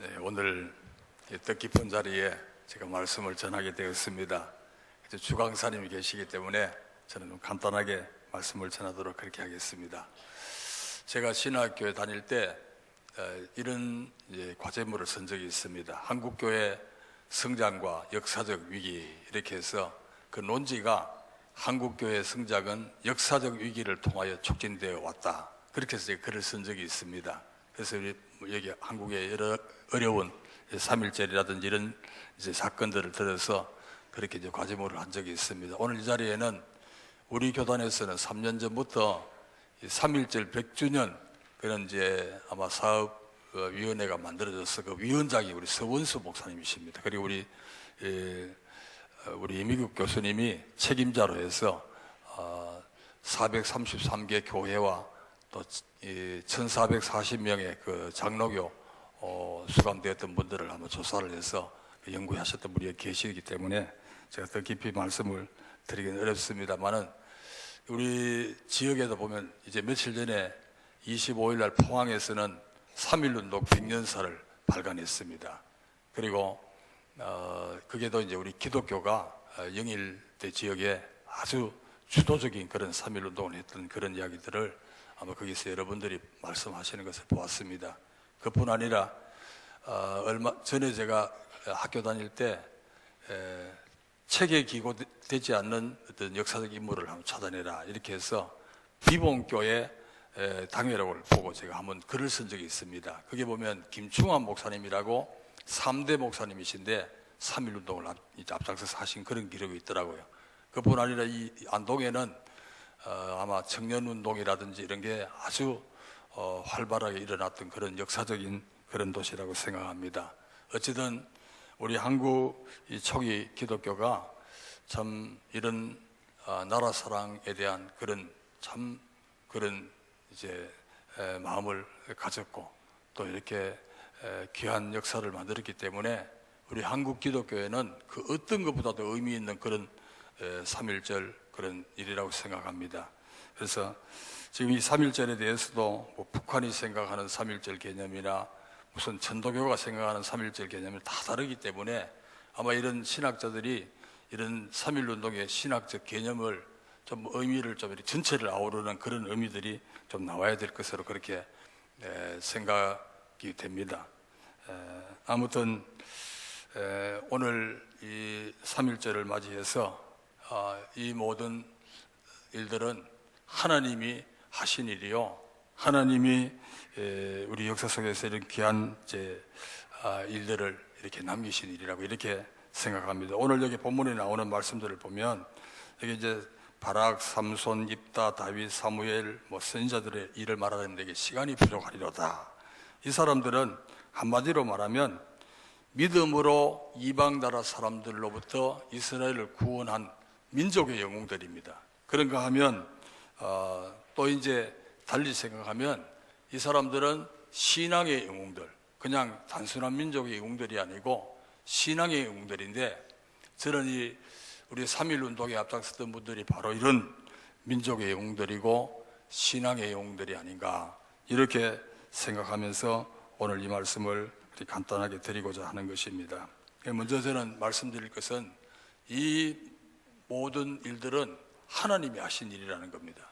네, 오늘 뜻깊은 자리에 제가 말씀을 전하게 되었습니다. 주강사님이 계시기 때문에 저는 좀 간단하게 말씀을 전하도록 그렇게 하겠습니다. 제가 신학교에 다닐 때 이런 과제물을 쓴 적이 있습니다. 한국교회 성장과 역사적 위기, 이렇게 해서 그 논지가 한국교회 성장은 역사적 위기를 통하여 촉진되어 왔다, 그렇게 해서 제가 글을 쓴 적이 있습니다. 그래서 여기 한국의 여러 어려운 3.1절이라든지 이런 사건들을 들어서 그렇게 과제물을 한 적이 있습니다. 오늘 이 자리에는 우리 교단에서는 3년 전부터 3.1절 100주년 그런 아마 사업위원회가 만들어져서 그 위원장이 우리 서원수 목사님이십니다. 그리고 우리 이미국 교수님이 책임자로 해서 433개 교회와 또 1440명의 그 장로교 수감되었던 분들을 한번 조사를 해서 연구하셨던 분이 계시기 때문에 제가 더 깊이 말씀을 드리기는 어렵습니다만은, 우리 지역에도 보면 이제 며칠 전에 25일 날 포항에서는 3.1운동 100년사를 발간했습니다. 그리고 그게 또 이제 우리 기독교가 영일대 지역에 아주 주도적인 그런 3.1운동을 했던 그런 이야기들을 아마 거기서 여러분들이 말씀하시는 것을 보았습니다. 그뿐 아니라 얼마 전에 제가 학교 다닐 때 책에 기고되지 않는 어떤 역사적 인물을 한번 찾아내라, 이렇게 해서 비봉교회 당회록을 보고 제가 한번 글을 쓴 적이 있습니다. 거기에 보면 김충환 목사님이라고 3대 목사님이신데 3.1운동을 앞장서서 하신 그런 기록이 있더라고요. 그뿐 아니라 이 안동에는 아마 청년운동이라든지 이런 게 아주 활발하게 일어났던 그런 역사적인 그런 도시라고 생각합니다. 어쨌든 우리 한국 이 초기 기독교가 참 이런 나라 사랑에 대한 그런 마음을 가졌고 또 이렇게 귀한 역사를 만들었기 때문에 우리 한국 기독교에는 그 어떤 것보다도 의미 있는 그런 3.1절 그런 일이라고 생각합니다. 그래서 지금 이 3.1절에 대해서도 뭐 북한이 생각하는 3.1절 개념이나 무슨 천도교가 생각하는 3.1절 개념이 다 다르기 때문에 아마 이런 신학자들이 이런 3.1운동의 신학적 개념을 좀 의미를 좀 이렇게 전체를 아우르는 그런 의미들이 좀 나와야 될 것으로 그렇게 생각이 됩니다. 아무튼 오늘 이 3.1절을 맞이해서 이 모든 일들은 하나님이 하신 일이요, 하나님이 우리 역사 속에서 이런 귀한 일들을 이렇게 남기신 일이라고 이렇게 생각합니다. 오늘 여기 본문에 나오는 말씀들을 보면 여기 바락, 삼손, 입다, 다윗, 사무엘 선지자들의 일을 말하는데 이게 시간이 부족하리로다. 이 사람들은 한마디로 말하면 믿음으로 이방 나라 사람들로부터 이스라엘을 구원한 민족의 영웅들입니다. 그런가 하면 또 달리 생각하면 이 사람들은 신앙의 영웅들, 그냥 단순한 민족의 영웅들이 아니고 신앙의 영웅들인데, 저는 우리 3.1운동에 앞장섰던 분들이 바로 이런 민족의 영웅들이고 신앙의 영웅들이 아닌가, 이렇게 생각하면서 오늘 이 말씀을 간단하게 드리고자 하는 것입니다. 먼저 저는 말씀드릴 것은 이 모든 일들은 하나님이 하신 일이라는 겁니다.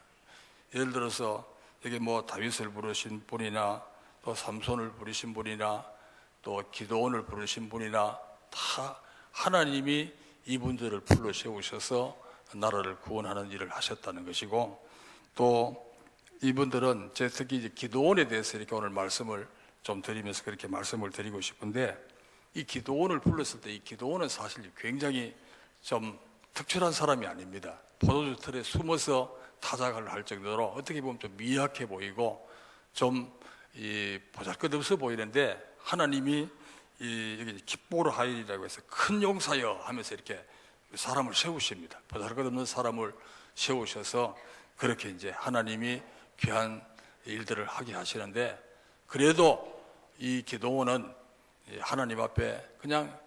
예를 들어서 여기 다윗을 부르신 분이나 또 삼손을 부르신 분이나 또 기드온을 부르신 분이나 다 하나님이 이분들을 불러 세우셔서 나라를 구원하는 일을 하셨다는 것이고, 또 이분들은 특히 기드온에 대해서 이렇게 오늘 말씀을 좀 드리면서 그렇게 말씀을 드리고 싶은데, 이 기드온을 불렀을 때 이 기드온은 사실 굉장히 좀 특출한 사람이 아닙니다. 포도주 틀에 숨어서 타작을 할 정도로 어떻게 보면 좀 미약해 보이고 좀 보잘것없어 보이는데, 하나님이 여기 기뻐로 하일이라고 해서 큰 용사여 하면서 이렇게 사람을 세우십니다. 보잘것없는 사람을 세우셔서 그렇게 하나님이 귀한 일들을 하게 하시는데, 그래도 이 기드온은 하나님 앞에 그냥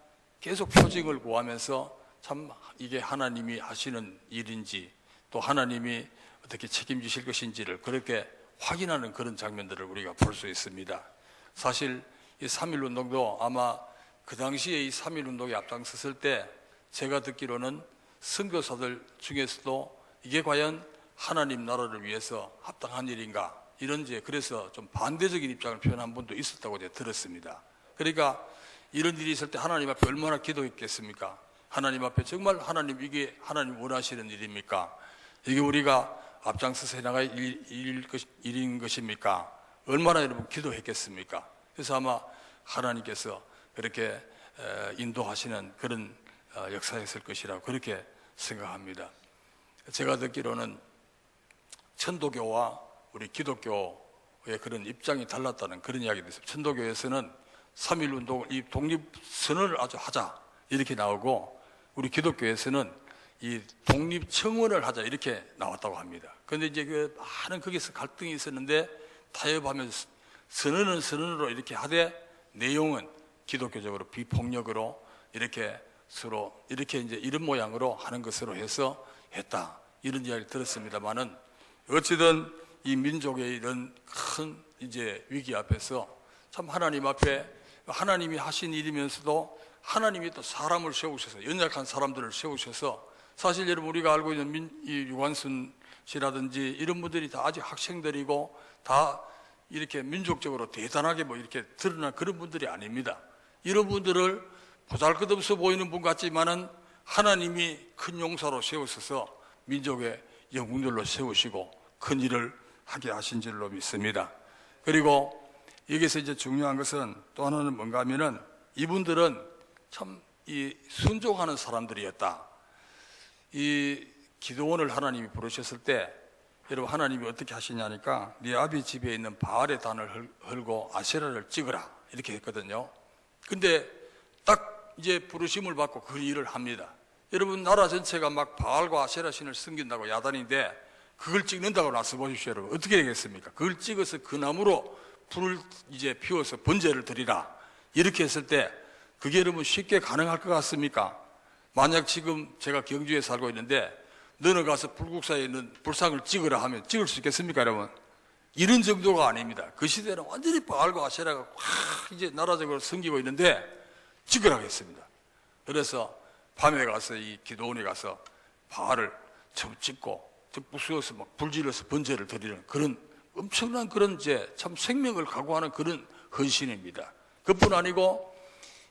계속 표징을 구하면서 참 이게 하나님이 하시는 일인지 또 하나님이 어떻게 책임지실 것인지를 그렇게 확인하는 그런 장면들을 우리가 볼 수 있습니다. 사실 이 3.1운동도 아마 그 당시에 이 3.1운동에 앞장섰을 때 제가 듣기로는 선교사들 중에서도 이게 과연 하나님 나라를 위해서 합당한 일인가 이런 이제 그래서 좀 반대적인 입장을 표현한 분도 있었다고 제가 들었습니다. 그러니까 이런 일이 있을 때 하나님 앞에 얼마나 기도했겠습니까? 하나님 앞에 정말 하나님 이게 하나님 원하시는 일입니까? 이게 우리가 앞장서서 해나갈 일인 것입니까? 얼마나 여러분 기도했겠습니까? 그래서 아마 하나님께서 그렇게 인도하시는 그런 역사였을 것이라고 그렇게 생각합니다. 제가 듣기로는 천도교와 우리 기독교의 그런 입장이 달랐다는 그런 이야기도 있어요. 천도교에서는 3.1운동을 이 독립선언을 아주 하자 이렇게 나오고 우리 기독교에서는 이 독립청원을 하자 이렇게 나왔다고 합니다. 그런데 이제 그 많은 거기서 갈등이 있었는데 타협하면서 선언은 선언으로 이렇게 하되 내용은 기독교적으로 비폭력으로 이렇게 서로 이렇게 이제 이런 모양으로 하는 것으로 해서 했다 이런 이야기를 들었습니다만은 어찌든 이 민족의 이런 큰 이제 위기 앞에서 참 하나님 앞에 하나님이 하신 일이면서도 하나님이 또 사람을 세우셔서 연약한 사람들을 세우셔서 사실 여러분 우리가 알고 있는 이 유관순 씨라든지 이런 분들이 다 아직 학생들이고 다 이렇게 민족적으로 대단하게 뭐 이렇게 드러난 그런 분들이 아닙니다. 이런 분들을 보잘것없어 보이는 분 같지만은 하나님이 큰 용사로 세우셔서 민족의 영웅들로 세우시고 큰 일을 하게 하신 줄로 믿습니다. 그리고 여기서 이제 중요한 것은 또 하나는 뭔가 하면은 이분들은 참 이 순종하는 사람들이었다. 이 기도원을 하나님이 부르셨을 때 여러분 하나님이 어떻게 하시냐니까 네 아비 집에 있는 바알의 단을 헐고 아세라를 찍으라 이렇게 했거든요. 근데 딱 이제 부르심을 받고 그 일을 합니다. 여러분 나라 전체가 막 바알과 아세라 신을 섬긴다고 야단인데 그걸 찍는다고 나서 보십시오. 여러분 어떻게 되겠습니까? 그걸 찍어서 그 나무로 불을 이제 피워서 번제를 드리라 이렇게 했을 때 그게 여러분 쉽게 가능할 것 같습니까? 만약 지금 제가 경주에 살고 있는데 너는 가서 불국사에 있는 불상을 찍으라 하면 찍을 수 있겠습니까 여러분? 이런 정도가 아닙니다. 그 시대는 완전히 바알과 아세라가 확 이제 나라적으로 섬기고 있는데 찍으라 했습니다. 그래서 밤에 가서 이 기도원에 가서 바알을 참 찍고 부수어서 막 불질러서 번제를 드리는 그런 엄청난 그런 이제 참 생명을 각오하는 그런 헌신입니다. 그뿐 아니고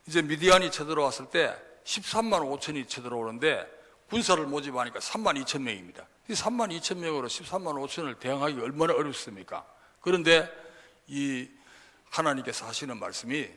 이제 미디안이 쳐들어왔을 때 13만 5천이 쳐들어오는데 군사를 모집하니까 3만 2천 명입니다. 이 3만 2천 명으로 13만 5천을 대항하기 얼마나 어렵습니까? 그런데 이 하나님께서 하시는 말씀이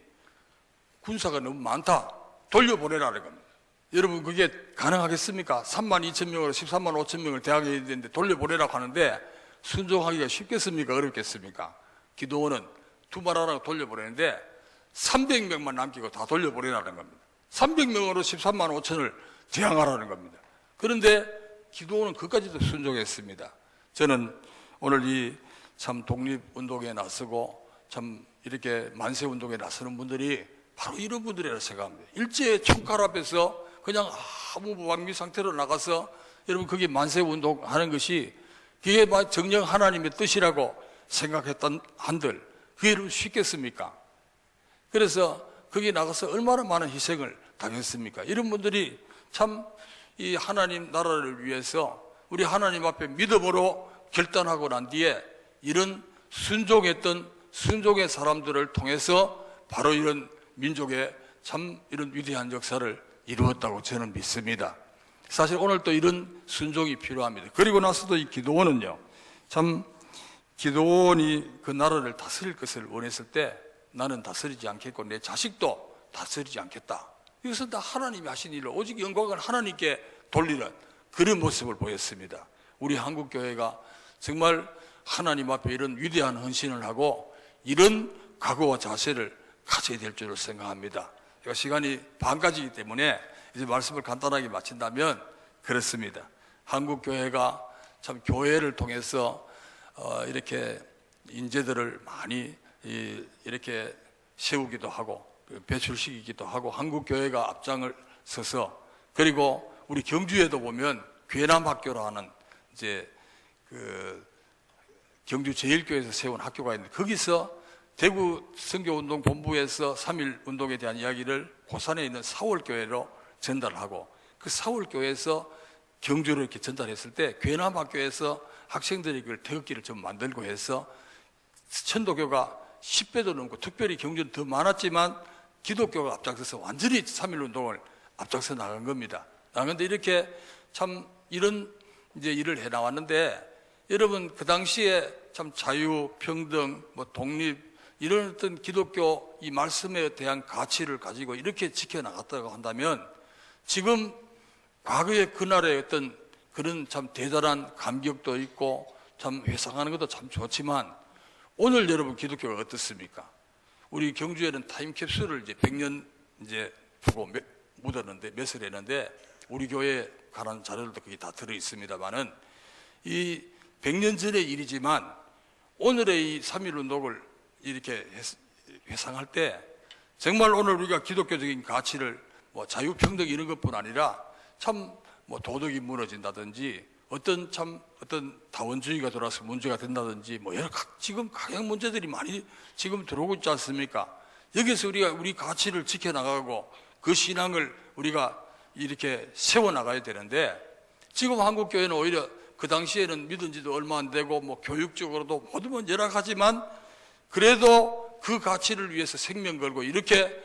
군사가 너무 많다. 돌려보내라는 겁니다. 여러분 그게 가능하겠습니까? 3만 2천 명으로 13만 5천 명을 대항해야 되는데 돌려보내라고 하는데 순종하기가 쉽겠습니까? 어렵겠습니까? 기도원은 두말 하나 돌려보내는데 300명만 남기고 다 돌려보내라는 겁니다. 300명으로 13만 5천을 대항하라는 겁니다. 그런데 기도원은 그까지도 순종했습니다. 저는 오늘 이 참 독립운동에 나서고 참 이렇게 만세운동에 나서는 분들이 바로 이런 분들이라고 생각합니다. 일제의 총칼 앞에서 그냥 아무 무방비 상태로 나가서 여러분 그게 만세운동 하는 것이 그게 정녕 하나님의 뜻이라고 생각했던 한들 그게 여러분 쉽겠습니까? 그래서 거기 나가서 얼마나 많은 희생을 당했습니까? 이런 분들이 참 이 하나님 나라를 위해서 우리 하나님 앞에 믿음으로 결단하고 난 뒤에 이런 순종했던 순종의 사람들을 통해서 바로 이런 민족의 참 이런 위대한 역사를 이루었다고 저는 믿습니다. 사실 오늘 또 이런 순종이 필요합니다. 그리고 나서도 이 기도원은요, 참 기도원이 그 나라를 다스릴 것을 원했을 때 나는 다스리지 않겠고 내 자식도 다스리지 않겠다. 이것은 다 하나님이 하신 일로 오직 영광을 하나님께 돌리는 그런 모습을 보였습니다. 우리 한국교회가 정말 하나님 앞에 이런 위대한 헌신을 하고 이런 각오와 자세를 가져야 될 줄을 생각합니다. 시간이 반까지이기 때문에 이제 말씀을 간단하게 마친다면 그렇습니다. 한국교회가 참 교회를 통해서 이렇게 인재들을 많이 이렇게 세우기도 하고 배출시키기도 하고 한국교회가 앞장을 서서 그리고 우리 경주에도 보면 괴남학교로 하는 이제 그 경주 제일교회에서 세운 학교가 있는데 거기서 대구 선교운동 본부에서 3.1 운동에 대한 이야기를 고산에 있는 사월교회로 전달하고, 그 사월교회에서 경주로 이렇게 전달했을 때 괴남학교에서 학생들이 그걸 태극기를 좀 만들고 해서 천도교가 10배도 넘고, 특별히 경주는 더 많았지만 기독교가 앞장서서 완전히 3.1 운동을 앞장서 나간 겁니다. 그런데 이렇게 참 이런 이제 일을 해 나왔는데, 여러분 그 당시에 참 자유, 평등, 뭐 독립, 이런 어떤 기독교 이 말씀에 대한 가치를 가지고 이렇게 지켜나갔다고 한다면, 지금 과거의 그날의 어떤 그런 참 대단한 감격도 있고 참 회상하는 것도 참 좋지만, 오늘 여러분 기독교가 어떻습니까? 우리 경주에는 타임캡슐을 이제 100년 이제 두고 묻었는데, 몇을 했는데, 우리 교회에 관한 자료들도 거기 다 들어 있습니다만은, 이 100년 전의 일이지만 오늘의 이 3.1 운동을 이렇게 회상할 때, 정말 오늘 우리가 기독교적인 가치를 뭐 자유평등 이런 것뿐 아니라 참 뭐 도덕이 무너진다든지, 어떤 다원주의가 돌아서 문제가 된다든지, 뭐 여러 지금 각양 문제들이 많이 지금 들어오고 있지 않습니까? 여기서 우리가 우리 가치를 지켜나가고 그 신앙을 우리가 이렇게 세워나가야 되는데, 지금 한국교회는 오히려 그 당시에는 믿은 지도 얼마 안 되고 뭐 교육적으로도 모든 열악하지만 그래도 그 가치를 위해서 생명 걸고, 이렇게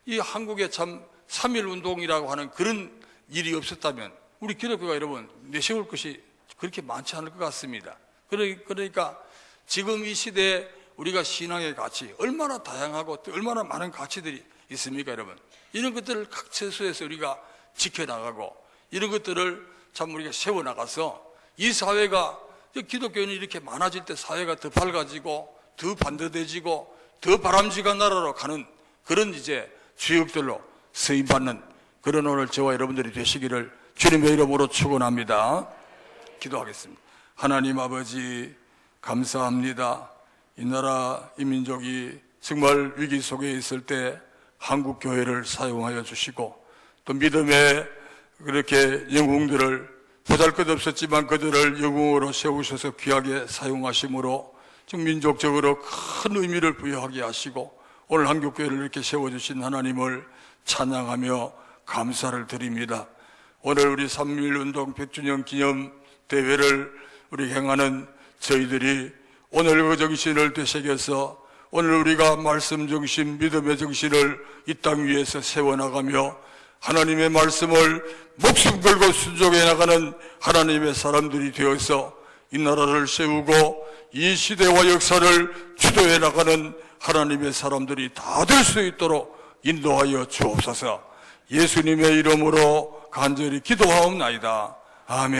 이 한국에 참 3.1 운동이라고 하는 그런 일이 없었다면 우리 기독교가 여러분 내세울 것이 그렇게 많지 않을 것 같습니다. 그러니까 지금 이 시대에 우리가 신앙의 가치, 얼마나 다양하고 또 얼마나 많은 가치들이 있습니까, 여러분? 이런 것들을 각 처소에서 우리가 지켜나가고, 이런 것들을 참 우리가 세워나가서 이 사회가, 기독교인이 이렇게 많아질 때 사회가 더 밝아지고 더 반듯해지고 더 바람직한 나라로 가는 그런 이제 주역들로 쓰임받는 그런 오늘 저와 여러분들이 되시기를 주님의 이름으로 축원합니다. 기도하겠습니다. 하나님 아버지, 감사합니다. 이 나라 이 민족이 정말 위기 속에 있을 때 한국 교회를 사용하여 주시고, 또 믿음의 그렇게 영웅들을 보잘것없었지만 그들을 영웅으로 세우셔서 귀하게 사용하심으로 즉 민족적으로 큰 의미를 부여하게 하시고, 오늘 한국교회를 이렇게 세워주신 하나님을 찬양하며 감사를 드립니다. 오늘 우리 3.1 운동 100주년 기념 대회를 우리 행하는 저희들이 오늘 그 정신을 되새겨서 오늘 우리가 말씀 정신, 믿음의 정신을 이 땅 위에서 세워나가며 하나님의 말씀을 목숨 걸고 순종해 나가는 하나님의 사람들이 되어서 이 나라를 세우고 이 시대와 역사를 주도해 나가는 하나님의 사람들이 다 될 수 있도록 인도하여 주옵소서. 예수님의 이름으로 간절히 기도하옵나이다. 아멘.